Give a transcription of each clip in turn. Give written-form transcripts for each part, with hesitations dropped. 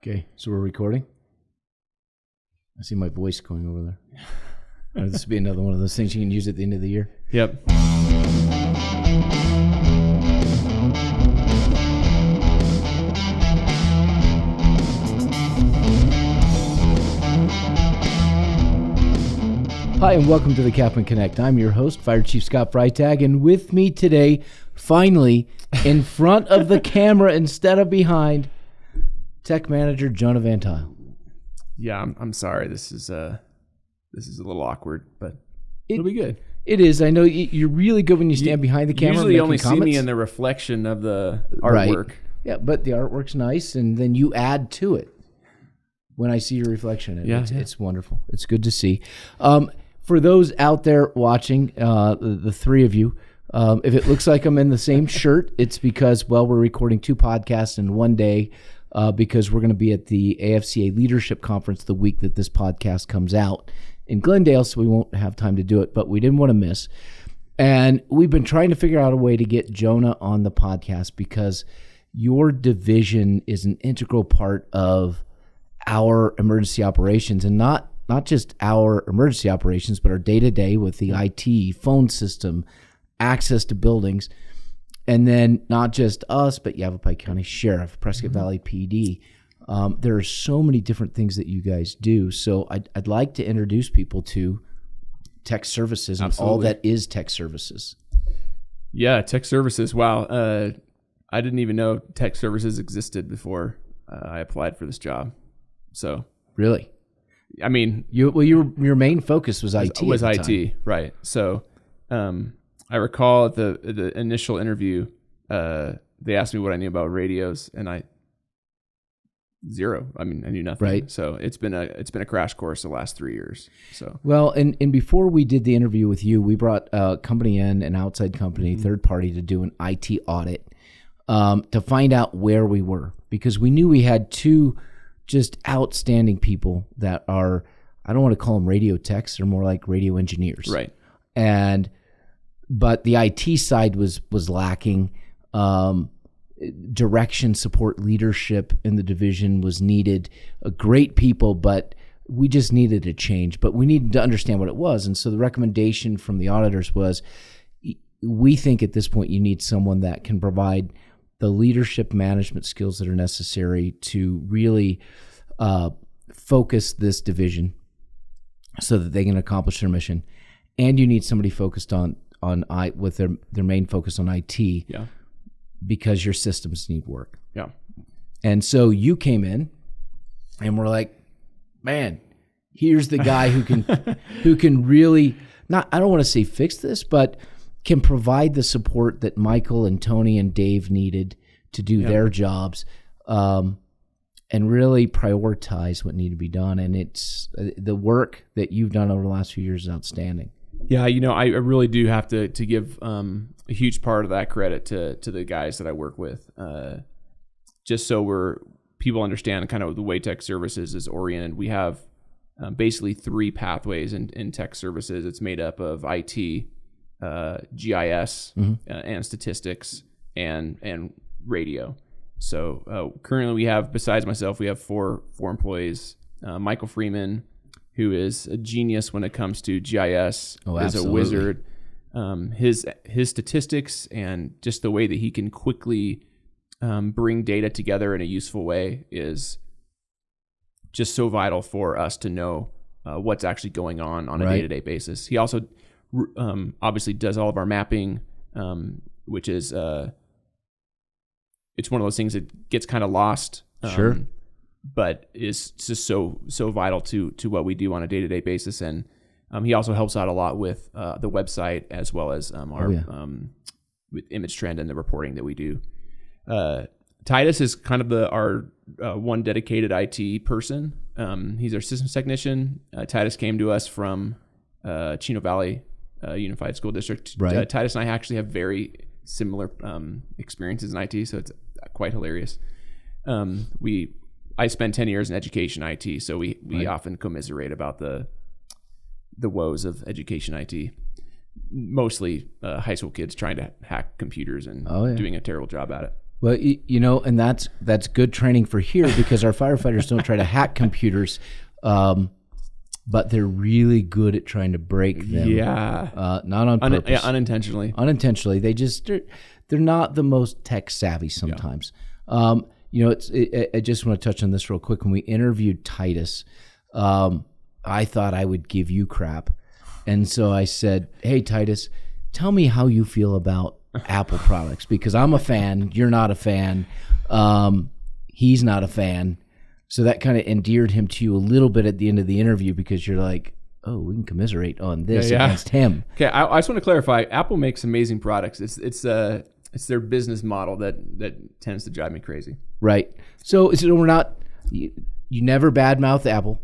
Okay, so we're recording. I see my voice going over there. This will be another one of those things you can use at the end of the year. Yep. Hi, and welcome to the CAFMA Connect. I'm your host, Fire Chief Scott Freitag, and with me today, finally, in front of the camera instead of behind, Tech Manager Jonah Van Tuyl. Yeah, I'm sorry. This is a little awkward, but it'll be good. It is. I know you're really good when you stand behind the camera. Usually, you only comments. see me in the reflection of the artwork. Right. Yeah, but the artwork's nice, and then you add to it when I see your reflection. It's wonderful. It's good to see. For those out there watching, the three of you, if it looks like I'm in the same shirt, it's because, well, we're recording two podcasts in one day because we're going to be at the AFCA Leadership Conference the week that this podcast comes out in Glendale, so we won't have time to do it, but we didn't want to miss. And we've been trying to figure out a way to get Jonah on the podcast because your division is an integral part of our emergency operations, and not just our emergency operations, but our day-to-day with the IT, phone system, access to buildings, and then not just us, but Yavapai County Sheriff, Prescott Valley PD. There are so many different things that you guys do. So I'd like to introduce people to tech services and all that is tech services. Yeah, tech services. Wow. I didn't even know tech services existed before I applied for this job. So really? I mean, your main focus was IT. Was IT, right? So, I recall at the initial interview, they asked me what I knew about radios, and zero. I mean, I knew nothing. Right. So it's been a crash course the last 3 years. So well, and before we did the interview with you, we brought a company in, an outside company, third party, to do an IT audit to find out where we were, because we knew we had two just outstanding people that are, I don't want to call them radio techs, they're more like radio engineers. Right. But the IT side was lacking. Direction, support, leadership in the division was needed. Great people, but we just needed a change. But we needed to understand what it was. And so the recommendation from the auditors was, we think at this point you need someone that can provide the leadership management skills that are necessary to really focus this division so that they can accomplish their mission. And you need somebody focused with their main focus on IT. Yeah. Because your systems need work. Yeah. And so you came in and we're like, man, here's the guy who can really, I don't want to say fix this, but can provide the support that Michael and Tony and Dave needed to do their jobs, and really prioritize what needed to be done. And it's the work that you've done over the last few years is outstanding. Yeah, I really do have to give a huge part of that credit to the guys that I work with, just so people understand kind of the way tech services is oriented. We have basically three pathways in tech services. It's made up of IT, GIS, and statistics, and radio. So currently we have, besides myself, we have four employees. Michael Freeman, who is a genius when it comes to GIS, is a wizard. His statistics and just the way that he can quickly bring data together in a useful way is just so vital for us to know what's actually going on a day-to-day basis. He also obviously does all of our mapping, which is it's one of those things that gets kind of lost. Sure. But is just so vital to what we do on a day-to-day basis. And he also helps out a lot with the website, as well as with Image Trend and the reporting that we do. Titus is kind of our one dedicated IT person. He's our systems technician. Titus came to us from Chino Valley Unified School District. Right. Titus and I actually have very similar experiences in IT, so it's quite hilarious. I spent 10 years in education IT, so we often commiserate about the woes of education IT. Mostly high school kids trying to hack computers and doing a terrible job at it. Well, and that's good training for here because our firefighters don't try to hack computers, but they're really good at trying to break them. Yeah. Not on purpose. Unintentionally. Unintentionally. They're not the most tech savvy sometimes. Yeah. I just want to touch on this real quick. When we interviewed Titus, I thought I would give you crap. And so I said, hey, Titus, tell me how you feel about Apple products, because I'm a fan. You're not a fan. He's not a fan. So that kind of endeared him to you a little bit at the end of the interview, because you're like, oh, we can commiserate on this against him. Okay, I just want to clarify. Apple makes amazing products. It's their business model that tends to drive me crazy. Right. So we're not. You never badmouth Apple.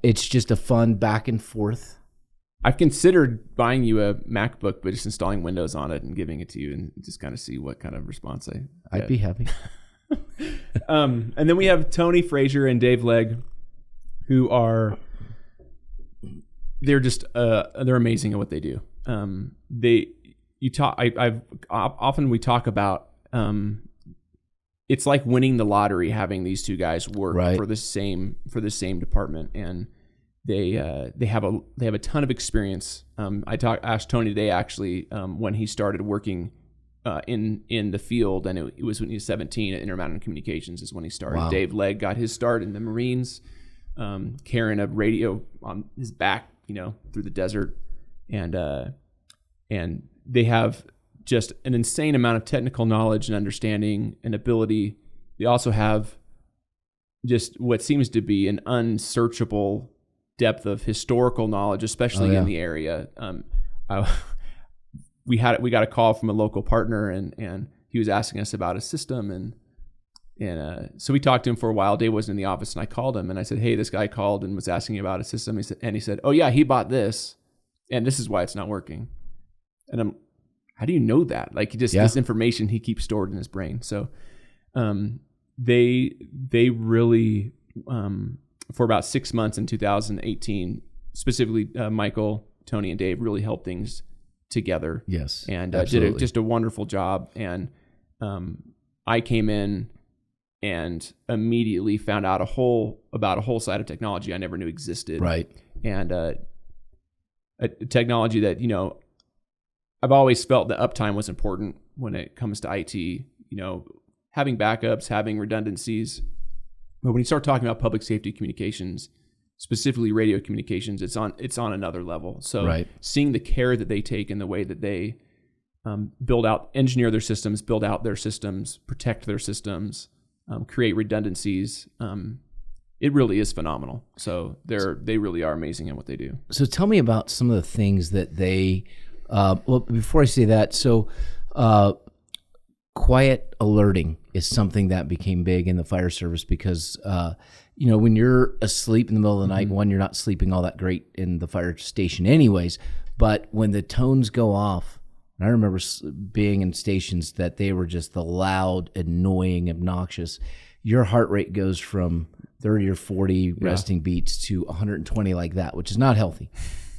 It's just a fun back and forth. I've considered buying you a MacBook, but just installing Windows on it and giving it to you, and just kind of see what kind of response I'd be happy. And then we have Tony Frazier and Dave Legge, who are they're amazing at what they do. Often we talk about it's like winning the lottery having these two guys work for the same department, and they have a ton of experience. I asked Tony today actually when he started working in the field, and it was when he was 17 at Intermountain Communications is when he started. Wow. Dave Legge got his start in the Marines, carrying a radio on his back, through the desert, and they have just an insane amount of technical knowledge and understanding and ability. They also have just what seems to be an unsearchable depth of historical knowledge, especially in the area. We got a call from a local partner, and he was asking us about a system, and so we talked to him for a while. Dave wasn't in the office, and I called him and I said, hey, this guy called and was asking about a system. He said, oh yeah, he bought this, and this is why it's not working. And how do you know that? Like, this information he keeps stored in his brain. So they really for about 6 months in 2018, specifically Michael, Tony, and Dave really helped things together. Yes, and did just a wonderful job. And I came in and immediately found out about a whole side of technology I never knew existed. Right, and a technology that I've always felt that uptime was important when it comes to IT. Having backups, having redundancies. But when you start talking about public safety communications, specifically radio communications, it's on another level. So seeing the care that they take in the way that they engineer their systems, build out their systems, protect their systems, create redundancies, it really is phenomenal. So they really are amazing at what they do. So tell me about some of the things that they. Well, before I say that, so quiet alerting is something that became big in the fire service because, when you're asleep in the middle of the night, one, you're not sleeping all that great in the fire station anyways, but when the tones go off, and I remember being in stations that they were just the loud, annoying, obnoxious, your heart rate goes from 30 or 40 resting beats to 120 like that, which is not healthy.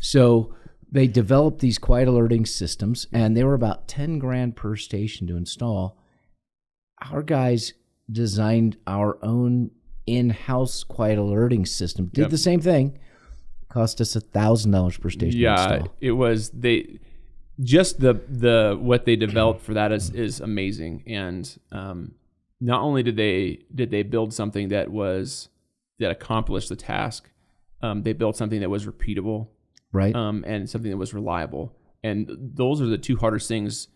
So they developed these quiet alerting systems, and they were about $10,000 per station to install. Our guys designed our own in-house quiet alerting system. Did the same thing. Cost us $1,000 per station to install. It was the what they developed for that is amazing. And not only did they build something that accomplished the task, they built something that was repeatable. Right. And something that was reliable. And those are the two hardest things.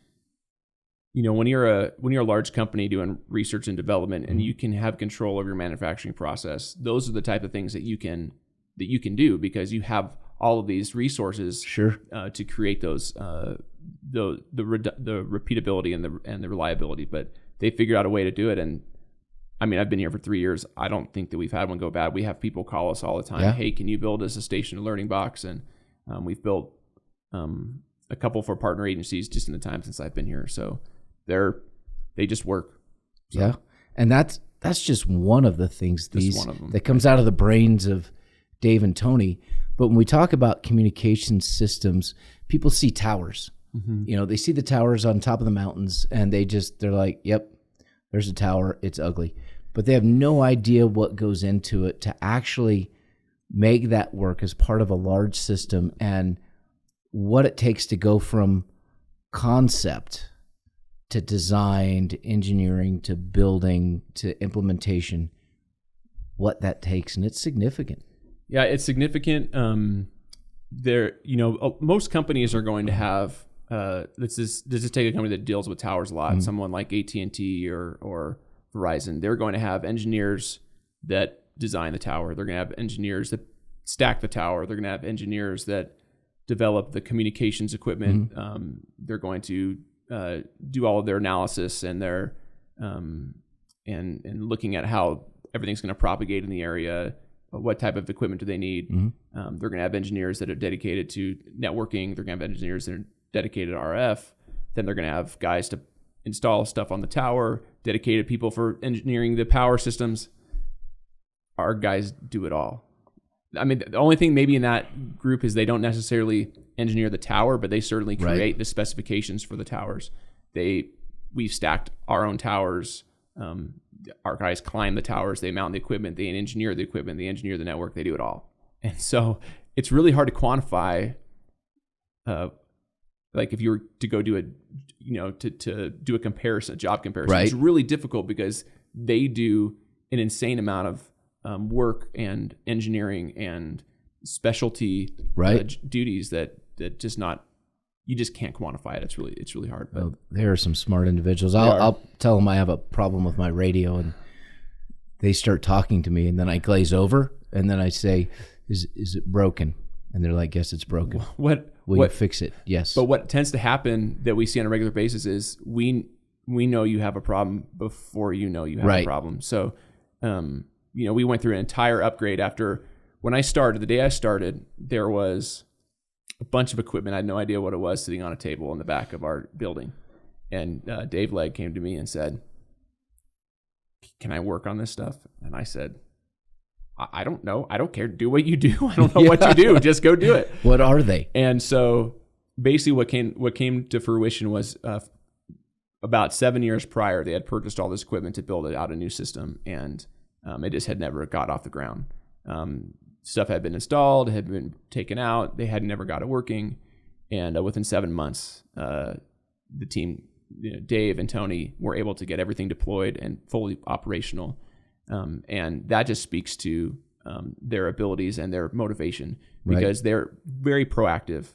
When you're a large company doing research and development, and you can have control of your manufacturing process, those are the type of things that you can do because you have all of these resources to create those the repeatability and the reliability. But they figured out a way to do it. And I mean, I've been here for 3 years. I don't think that we've had one go bad. We have people call us all the time. Hey, can you build us a station alerting box? And we've built a couple for partner agencies just in the time since I've been here. So they just work. So. Yeah, and that's just one of the things that comes out of the brains of Dave and Tony. But when we talk about communication systems, people see towers. They see the towers on top of the mountains, and they're like, "Yep, there's a tower, it's ugly. But they have no idea what goes into it to actually make that work as part of a large system, and what it takes to go from concept to design to engineering to building to implementation, what that takes. And it's significant. Yeah, it's significant. Most companies are going to have, let's just take a company that deals with towers a lot, someone like AT&T or Verizon. They're going to have engineers that design the tower. They're going to have engineers that stack the tower. They're going to have engineers that develop the communications equipment. They're going to do all of their analysis and their and looking at how everything's going to propagate in the area. What type of equipment do they need? They're going to have engineers that are dedicated to networking. They're going to have engineers that are dedicated to RF. Then they're going to have guys to install stuff on the tower, dedicated people for engineering the power systems. Our guys do it all. I mean, the only thing maybe in that group is they don't necessarily engineer the tower, but they certainly create the specifications for the towers. We've stacked our own towers. Our guys climb the towers, they mount the equipment, they engineer the equipment, they engineer the network, they do it all. And so it's really hard to quantify, like if you were to go do to do a comparison, a job comparison, it's really difficult because they do an insane amount of work and engineering and specialty duties that just not, you just can't quantify it. It's really hard. But there are some smart individuals. I'll tell them I have a problem with my radio, and they start talking to me, and then I glaze over, and then I say, "Is it broken?" And they're like, "Yes, it's broken." Will you fix it? Yes. But what tends to happen that we see on a regular basis is we know you have a problem before you know you have a problem. So, we went through an entire upgrade after when I started. The day I started, there was a bunch of equipment. I had no idea what it was sitting on a table in the back of our building. And Dave Legge came to me and said, "Can I work on this stuff?" And I said, I don't know. I don't care. Do what you do. I don't know what you do. Just go do it. What are they? And so basically what came to fruition was about 7 years prior, they had purchased all this equipment to build out a new system. And it just had never got off the ground. Stuff had been installed, had been taken out. They had never got it working. And within 7 months, the team, Dave and Tony, were able to get everything deployed and fully operational. And that just speaks to their abilities and their motivation because they're very proactive.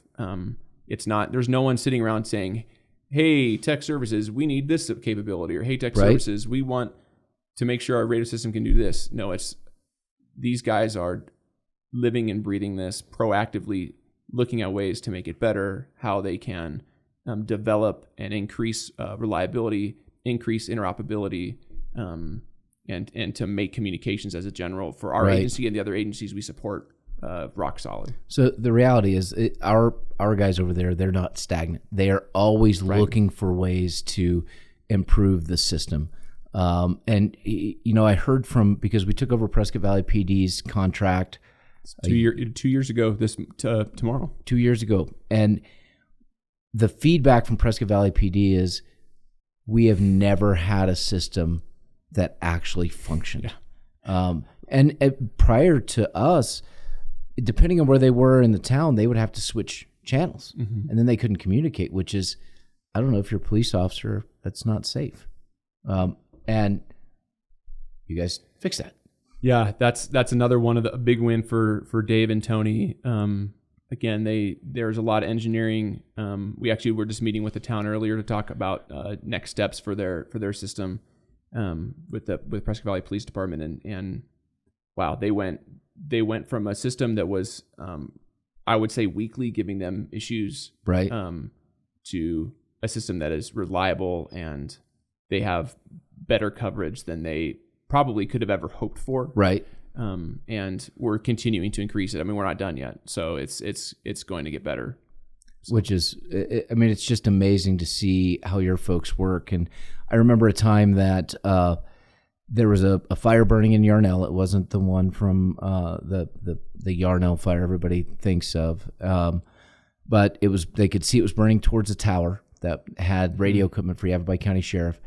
There's no one sitting around saying, "Hey, tech services, we need this capability," or "Hey, tech services, we want to make sure our radio system can do this." No, these guys are living and breathing this, proactively looking at ways to make it better, how they can develop and increase reliability, increase interoperability, and to make communications as a general for our agency and the other agencies we support rock solid. So the reality is our guys over there, they're not stagnant. They are always looking for ways to improve the system. And I heard because we took over Prescott Valley PD's contract 2 years ago tomorrow. 2 years ago. And the feedback from Prescott Valley PD is we have never had a system that actually functioned. Yeah. And prior to us, depending on where they were in the town, they would have to switch channels, and then they couldn't communicate, which is, I don't know, if you're a police officer, that's not safe. And you guys fix that. Yeah, that's another one of a big win for Dave and Tony. Again, there's a lot of engineering. We actually were just meeting with the town earlier to talk about next steps for their system with Prescott Valley Police Department, and wow, they went from a system that was I would say weekly giving them issues to a system that is reliable, and they have better coverage than they probably could have ever hoped for. Right. And we're continuing to increase it. I mean, we're not done yet, so it's going to get better. So. Which is, I mean, it's just amazing to see how your folks work. And I remember a time that there was a fire burning in Yarnell. It wasn't the one from the Yarnell fire everybody thinks of, but they could see it was burning towards a tower that had radio equipment for Yavapai County Sheriff.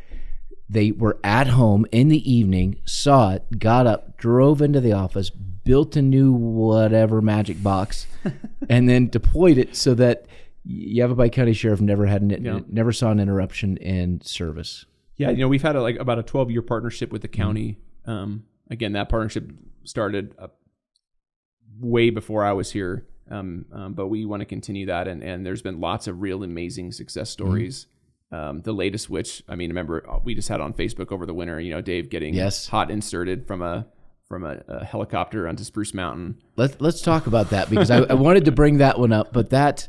They were at home in the evening, saw it, got up, drove into the office, built a new whatever magic box, and then deployed it so that Yavapai County Sheriff never saw an interruption in service. Yeah, we've had about a 12-year partnership with the county. Again, that partnership started way before I was here, but we want to continue that, and there's been lots of real amazing success stories. The latest, which remember we just had on Facebook over the winter. Dave getting hot inserted from a helicopter onto Spruce Mountain. Let's talk about that, because I wanted to bring that one up, but that.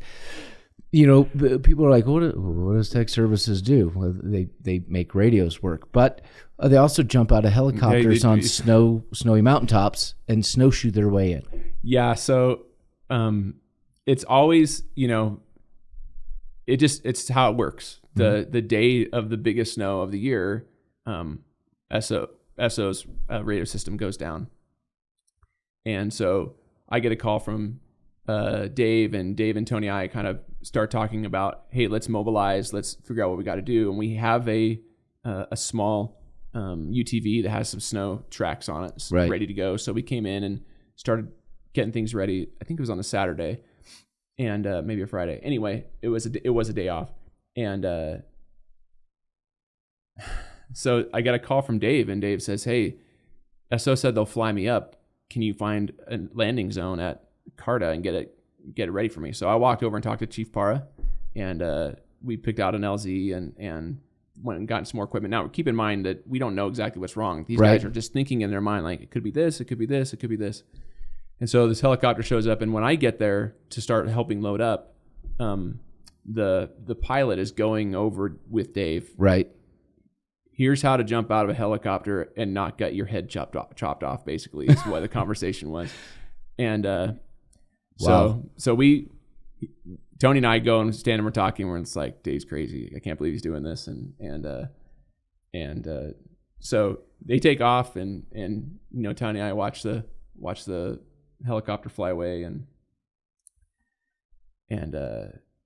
People are like, what does tech services do? Well, they make radios work, but they also jump out of helicopters on snowy mountaintops and snowshoe their way in. Yeah, so it's always, it's how it works. The day of the biggest snow of the year, SO's radio system goes down. And so I get a call from Dave and Tony. I kind of start talking about, hey, let's mobilize, let's figure out what we got to do. And we have a small UTV that has some snow tracks on it, ready to go. So we came in and started getting things ready. I think it was on a Saturday and maybe a Friday. Anyway, it was a day off. And so I got a call from Dave, and Dave says, hey, SO said they'll fly me up. Can you find a landing zone at Carta and get it ready for me? So I walked over and talked to Chief Parra, and we picked out an LZ and went and got some more equipment. Now, keep in mind that we don't know exactly what's wrong. These guys are just thinking in their mind, like, it could be this, it could be this, it could be this. And so this helicopter shows up, and when I get there to start helping load up, the pilot is going over with Dave. Right. Here's how to jump out of a helicopter and not get your head chopped off, basically, is what the conversation was. And so we, Tony and I go and stand and we're talking, where it's like, Dave's crazy. I can't believe he's doing this. And so they take off, and Tony and I watch the helicopter fly away, and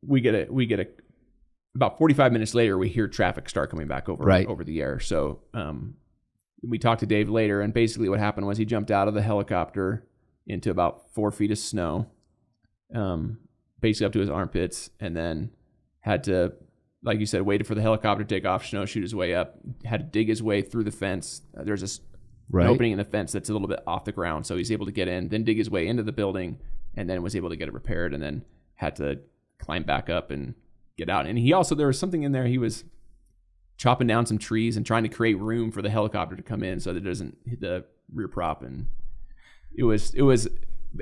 we get a about 45 minutes later, we hear traffic start coming back over the air. So we talked to Dave later, and basically what happened was he jumped out of the helicopter into about 4 feet of snow, basically up to his armpits, and then had to, like you said, waited for the helicopter to take off, snowshoot his way up, had to dig his way through the fence. There's an opening in the fence that's a little bit off the ground, so he's able to get in, then dig his way into the building, and then was able to get it repaired, and then had to climb back up and get out. And he also, there was something in there, he was chopping down some trees and trying to create room for the helicopter to come in so that it doesn't hit the rear prop. And it was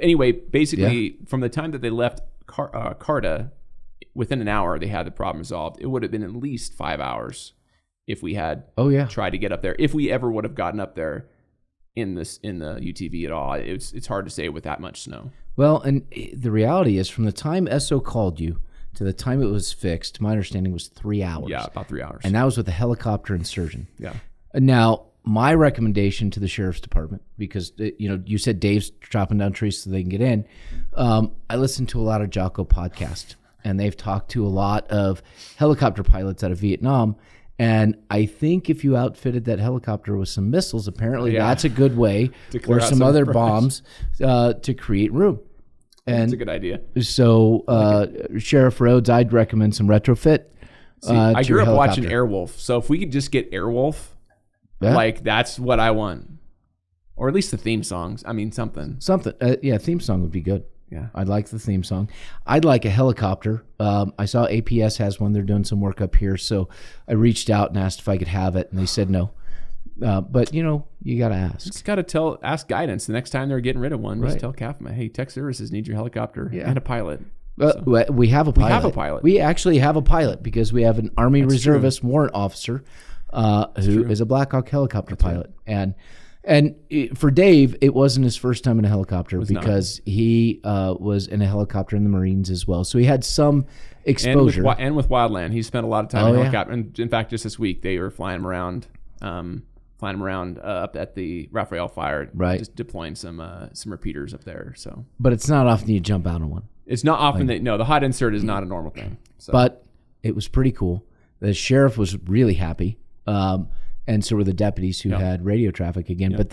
anyway, basically from the time that they left Carta, within an hour they had the problem resolved. It would have been at least 5 hours if we had tried to get up there, if we ever would have gotten up there in the UTV at all. It's hard to say with that much snow. Well, and the reality is, from the time SO called you to the time it was fixed, my understanding was 3 hours. Yeah, about 3 hours. And that was with a helicopter and surgeon. Yeah. Now, my recommendation to the sheriff's department, because you said Dave's chopping down trees so they can get in. I listened to a lot of Jocko podcasts, and they've talked to a lot of helicopter pilots out of Vietnam. And I think if you outfitted that helicopter with some missiles, apparently that's a good way, or some other bombs, to create room. And that's a good idea. So, Sheriff Rhodes, I'd recommend some retrofit. I grew up watching Airwolf, so if we could just get Airwolf, that's what I want. Or at least the theme songs. I mean, something. Theme song would be good. Yeah, I'd like the theme song. I'd like a helicopter. I saw APS has one. They're doing some work up here, so I reached out and asked if I could have it, and they said no. But you got to ask. Just got to ask guidance. The next time they're getting rid of one, just tell CAFMA, hey, Tech Services needs your helicopter and a pilot. We have a pilot. We actually have a pilot, because we have an Army reservist warrant officer who is a Black Hawk helicopter pilot. And for Dave, it wasn't his first time in a helicopter, because he was in a helicopter in the Marines as well. So he had some exposure. And with Wildland, he spent a lot of time in a helicopter. And in fact, just this week, they were flying him around up at the Raphael Fire, just deploying some repeaters up there. So, but it's not often you jump out on one. It's not often the hot insert is not a normal thing. So. But it was pretty cool. The sheriff was really happy. And so were the deputies who had radio traffic again. Yep. But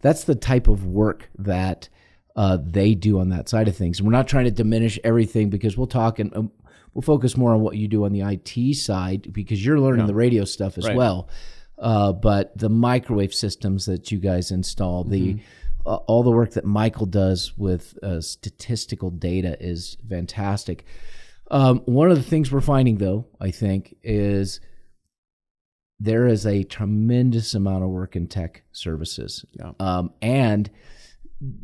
that's the type of work that they do on that side of things. And we're not trying to diminish everything, because we'll talk and we'll focus more on what you do on the IT side, because you're learning the radio stuff as well. But the microwave systems that you guys install, all the work that Michael does with statistical data is fantastic. One of the things we're finding, though, I think, is there is a tremendous amount of work in tech services. Yeah. And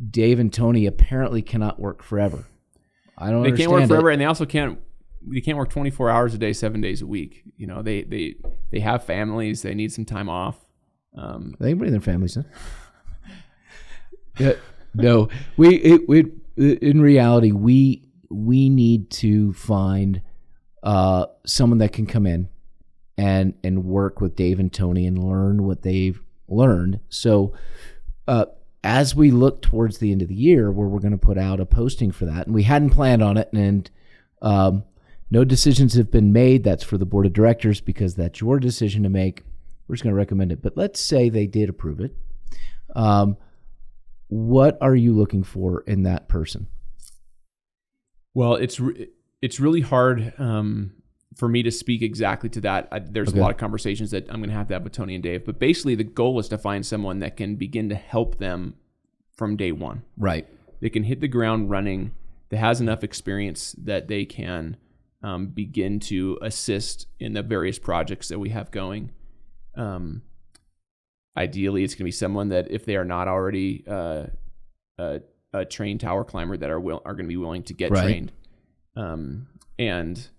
Dave and Tony apparently cannot work forever. I don't understand. They can't work forever, and they also can't. You can't work 24 hours a day, 7 days a week. You know, they have families. They need some time off. They can bring their families in. Yeah, no, we in reality we need to find someone that can come in and work with Dave and Tony and learn what they've learned. So as we look towards the end of the year, where we're going to put out a posting for that, and we hadn't planned on it, and no decisions have been made. That's for the board of directors, because that's your decision to make. We're just going to recommend it. But let's say they did approve it. What are you looking for in that person? Well, it's really hard for me to speak exactly to that. There's a lot of conversations that I'm going to have with Tony and Dave. But basically, the goal is to find someone that can begin to help them from day one. Right. They can hit the ground running, that has enough experience that they can begin to assist in the various projects that we have going. Ideally, it's going to be someone that, if they are not already a trained tower climber, that are going to be willing to get trained, and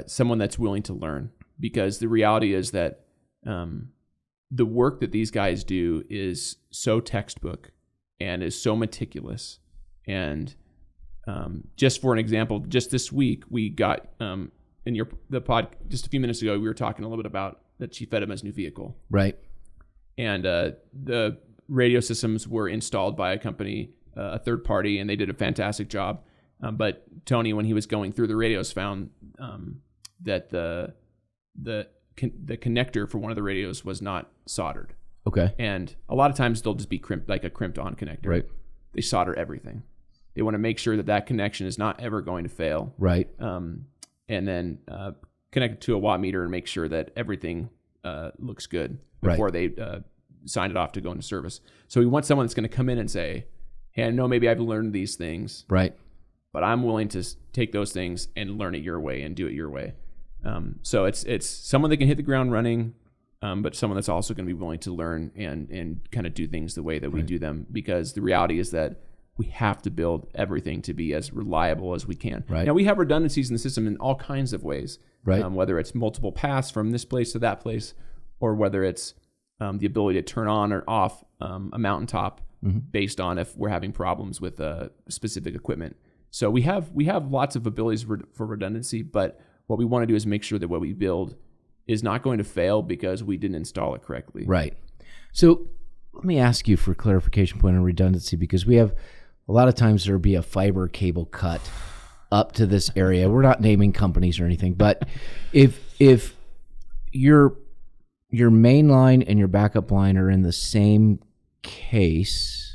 someone that's willing to learn. Because the reality is that the work that these guys do is so textbook and is so meticulous. And just for an example, just this week we got in the pod just a few minutes ago, we were talking a little bit about that Chief Edeman's new vehicle, right? And the radio systems were installed by a company, a third party, and they did a fantastic job. But Tony, when he was going through the radios, found that the connector for one of the radios was not soldered. Okay. And a lot of times they'll just be crimped, like a crimped on connector. Right. They solder everything. They want to make sure that that connection is not ever going to fail. Right. And then connect it to a watt meter and make sure that everything looks good before they sign it off to go into service. So we want someone that's going to come in and say, hey, I know maybe I've learned these things. Right. But I'm willing to take those things and learn it your way and do it your way. So it's someone that can hit the ground running, but someone that's also going to be willing to learn and kind of do things the way that we do them. Because the reality is that we have to build everything to be as reliable as we can. Right. Now, we have redundancies in the system in all kinds of ways, right? Whether it's multiple paths from this place to that place, or whether it's the ability to turn on or off a mountaintop based on if we're having problems with specific equipment. So we have lots of abilities for redundancy, but what we want to do is make sure that what we build is not going to fail because we didn't install it correctly. Right. So let me ask you for a clarification point on redundancy, because we have a lot of times there'll be a fiber cable cut up to this area. We're not naming companies or anything, but if your main line and your backup line are in the same case,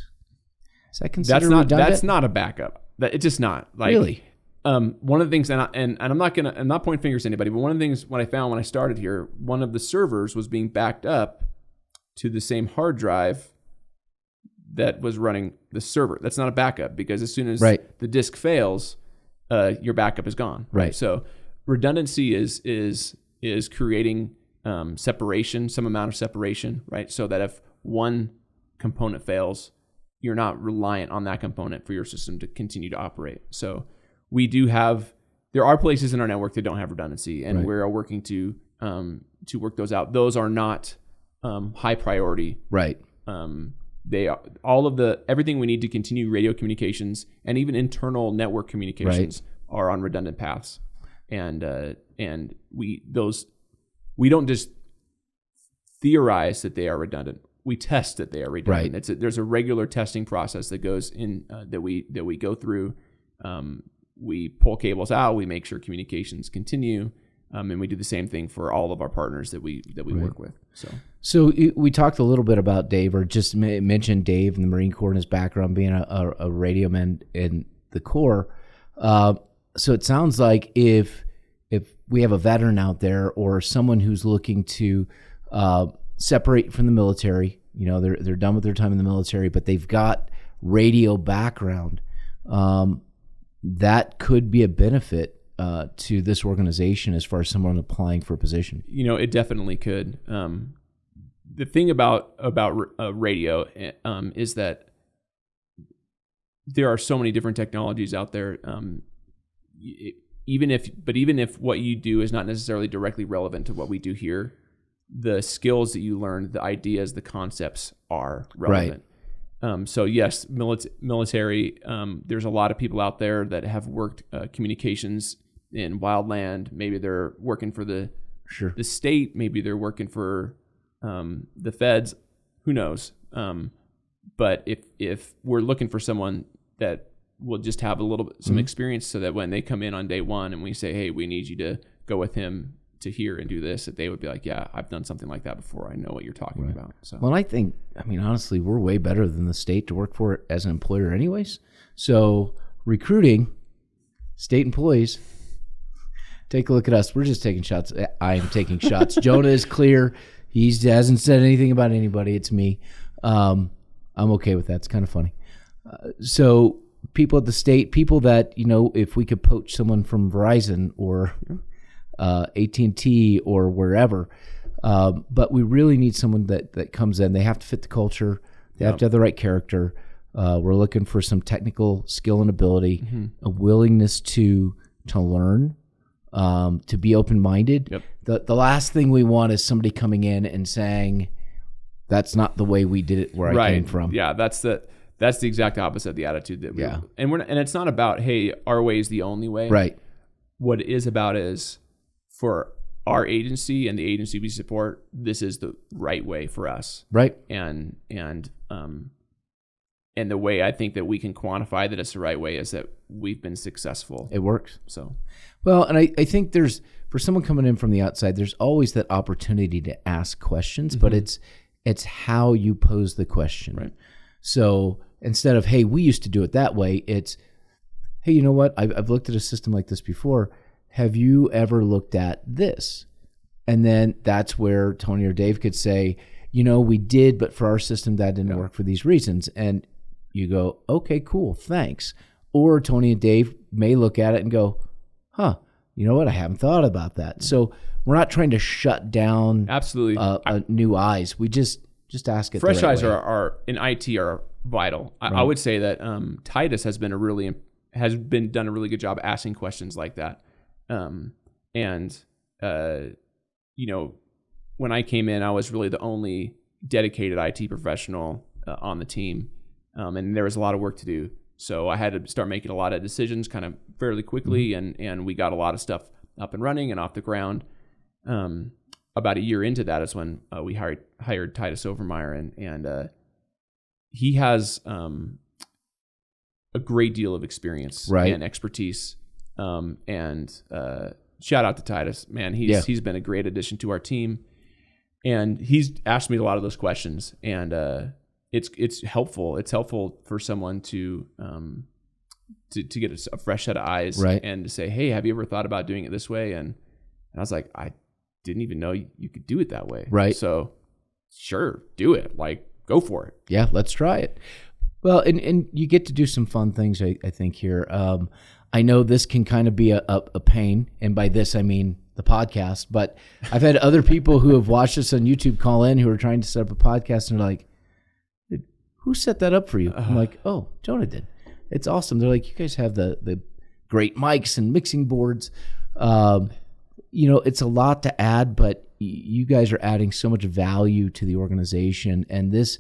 is that considered redundant? That's not a backup. It's just not. Like, really? One of the things, and I'm not pointing fingers at anybody, but one of the things when I found when I started here, one of the servers was being backed up to the same hard drive that was running the server. That's not a backup, because as soon as the disk fails, your backup is gone. Right. So redundancy is creating separation, some amount of separation, right? So that if one component fails, you're not reliant on that component for your system to continue to operate. So there are places in our network that don't have redundancy, and we're working to work those out. Those are not high priority. Right. They are everything we need to continue radio communications and even internal network communications are on redundant paths, and we don't just theorize that they are redundant. We test that they are redundant. Right. There's a regular testing process that goes in that we go through. We pull cables out. We make sure communications continue. And we do the same thing for all of our partners that we work with. So we talked a little bit about Dave, or just mentioned Dave and the Marine Corps and his background being a radio man in the Corps. So it sounds like if we have a veteran out there or someone who's looking to separate from the military, they're done with their time in the military, but they've got radio background, that could be a benefit to this organization as far as someone applying for a position. It definitely could. The thing about radio is that there are so many different technologies out there. Even if what you do is not necessarily directly relevant to what we do here, the skills that you learn, the ideas, the concepts are relevant. Right. So yes, military. There's a lot of people out there that have worked communications in wildland. Maybe they're working for the state. Maybe they're working for the feds. Who knows? But if we're looking for someone that will just have some experience, so that when they come in on day one and we say, hey, we need you to go with him to here and do this, that they would be like, yeah, I've done something like that before. I know what you're talking about. So, well, honestly, we're way better than the state to work for as an employer anyways. So recruiting state employees, take a look at us. We're just taking shots. I am taking shots. Jonah is clear. He hasn't said anything about anybody. It's me. I'm okay with that. It's kind of funny. So people at the state, people that, if we could poach someone from Verizon or AT&T or wherever, but we really need someone that comes in. They have to fit the culture. They have to have the right character. We're looking for some technical skill and ability, a willingness to learn, to be open-minded. Yep. The last thing we want is somebody coming in and saying, that's not the way we did it where I came from. Yeah, that's the exact opposite of the attitude that we and it's not about, hey, our way is the only way. Right. What it is about is, for our agency and the agency we support, this is the right way for us. Right. And the way I think that we can quantify that it's the right way is that we've been successful. It works. So, well, and I think there's, for someone coming in from the outside, there's always that opportunity to ask questions, but it's how you pose the question. Right. So instead of, hey, we used to do it that way, it's, hey, you know what? I've looked at a system like this before. Have you ever looked at this? And then that's where Tony or Dave could say, we did, but for our system that didn't work for these reasons. And you go, okay, cool, thanks. Or Tony and Dave may look at it and go, huh, you know what? I haven't thought about that. So we're not trying to shut down new eyes. We just ask it. Fresh eyes are in IT are vital. I would say that Titus has done a really good job asking questions like that. When I came in, I was really the only dedicated IT professional on the team, and there was a lot of work to do. So I had to start making a lot of decisions kind of fairly quickly, and we got a lot of stuff up and running and off the ground. About a year into that is when we hired Titus Overmeyer, and he has a great deal of experience and expertise. And shout out to Titus, man. He's been a great addition to our team, and he's asked me a lot of those questions, and it's helpful. It's helpful for someone to get a fresh set of eyes, and to say, hey, have you ever thought about doing it this way? And I was like, I didn't even know you could do it that way. Right. So sure, do it. Like, go for it. Yeah, let's try it. Well, and you get to do some fun things, I think, here. I know this can kind of be a pain, and by this I mean the podcast, but I've had other people who have watched us on YouTube call in who are trying to set up a podcast, and they're like, who set that up for you? I'm like, oh, Jonah did. It's awesome. They're like, you guys have the great mics and mixing boards. It's a lot to add, but you guys are adding so much value to the organization, and this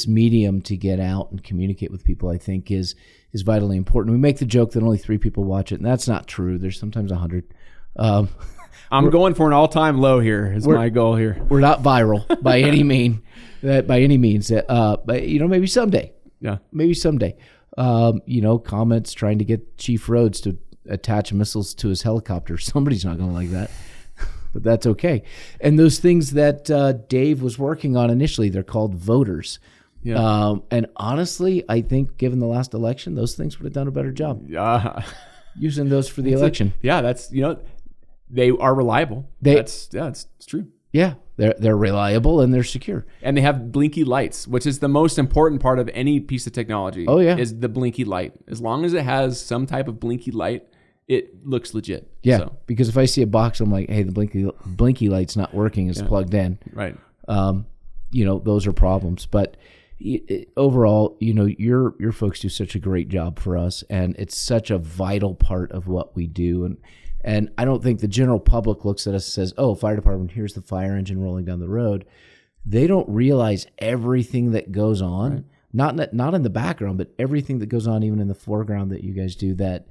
medium to get out and communicate with people, I think, is vitally important. We make the joke that only 3 people watch it, and that's not true. There's sometimes 100. I'm going for an all-time low here. Is my goal here. We're not viral by any means. But maybe someday. Yeah, maybe someday. Comments trying to get Chief Rhodes to attach missiles to his helicopter. Somebody's not going to like that. but that's okay. And those things that Dave was working on initially, they're called voters. Yeah. And honestly, I think given the last election, those things would have done a better job. Yeah. Using those for the election. That's, they are reliable. It's true. Yeah, they're reliable and they're secure. And they have blinky lights, which is the most important part of any piece of technology. Oh, yeah. Is the blinky light. As long as it has some type of blinky light, it looks legit. Yeah, because if I see a box, I'm like, hey, the blinky light's not working. It's plugged in. Right. Those are problems. But overall, your folks do such a great job for us, and it's such a vital part of what we do. And I don't think the general public looks at us and says, oh, fire department, here's the fire engine rolling down the road. They don't realize everything that goes on, right. Not in the background, but everything that goes on even in the foreground that you guys do that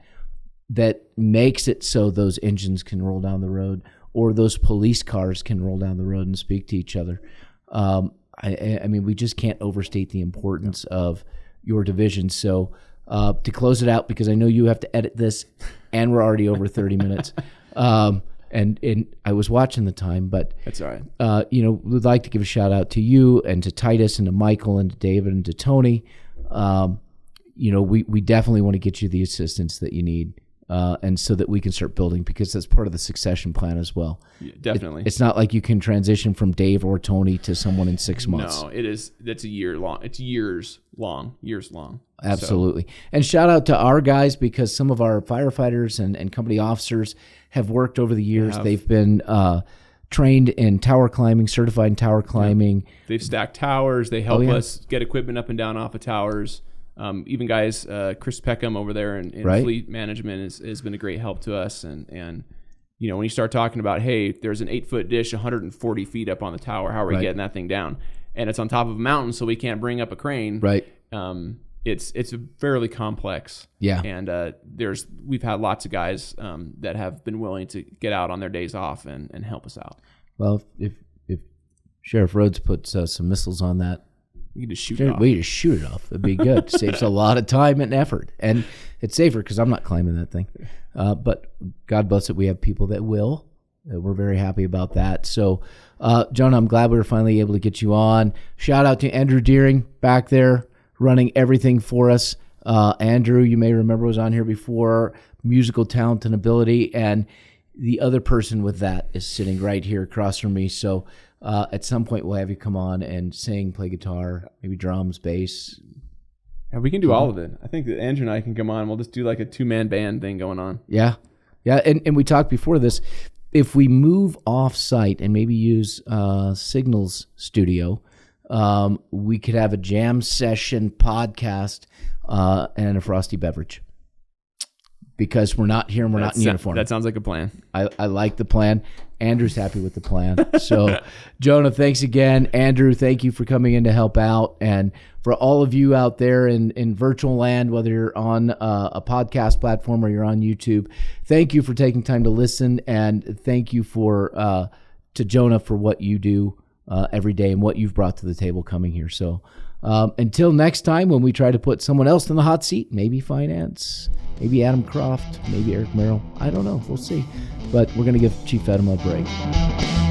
makes it so those engines can roll down the road or those police cars can roll down the road and speak to each other. I mean, we just can't overstate the importance of your division. So to close it out, because I know you have to edit this, and we're already over 30 minutes. And I was watching the time, but that's all right. We'd like to give a shout out to you and to Titus and to Michael and to David and to Tony. We definitely want to get you the assistance that you need. And so that we can start building, because that's part of the succcession plan as well. Yeah, definitely. It's not like you can transition from Dave or Tony to someone in 6 months. No, it is. That's a year long. It's years long. Absolutely. So. And shout out to our guys, because some of our firefighters and company officers have worked over the years. They've been trained in tower climbing, certified in tower climbing. Yeah. They've stacked towers. They help us get equipment up and down off of towers. Even guys, Chris Peckham over there in fleet management has been a great help to us. And when you start talking about, hey, there's an 8-foot dish 140 feet up on the tower, how are we getting that thing down? And it's on top of a mountain, so we can't bring up a crane. Right. It's fairly complex. Yeah. And we've had lots of guys that have been willing to get out on their days off and help us out. Well, if Sheriff Rhodes puts some missiles on that, we just shoot it off. We just shoot it off. That'd be good. Saves a lot of time and effort. And it's safer because I'm not climbing that thing. But God bless it, we have people that will. We're very happy about that. So, Jonah, I'm glad we were finally able to get you on. Shout out to Andrew Deering back there running everything for us. Andrew, you may remember, was on here before, musical talent and ability. And the other person with that is sitting right here across from me. So, at some point, we'll have you come on and sing, play guitar, maybe drums, bass. Yeah, we can do all of it. I think that Andrew and I can come on. We'll just do like a 2-man band thing going on. Yeah. And we talked before this. If we move off-site and maybe use Signal's studio, we could have a jam session podcast and a frosty beverage. Because we're not here and we're not in uniform. That sounds like a plan. I like the plan. Andrew's happy with the plan. So, Jonah, thanks again. Andrew, thank you for coming in to help out. And for all of you out there in virtual land, whether you're on a podcast platform or you're on YouTube, thank you for taking time to listen. And thank you to Jonah for what you do every day and what you've brought to the table coming here. So, until next time, when we try to put someone else in the hot seat, maybe finance, maybe Adam Croft, maybe Eric Merrill. I don't know. We'll see. But we're going to give Chief Edema a break.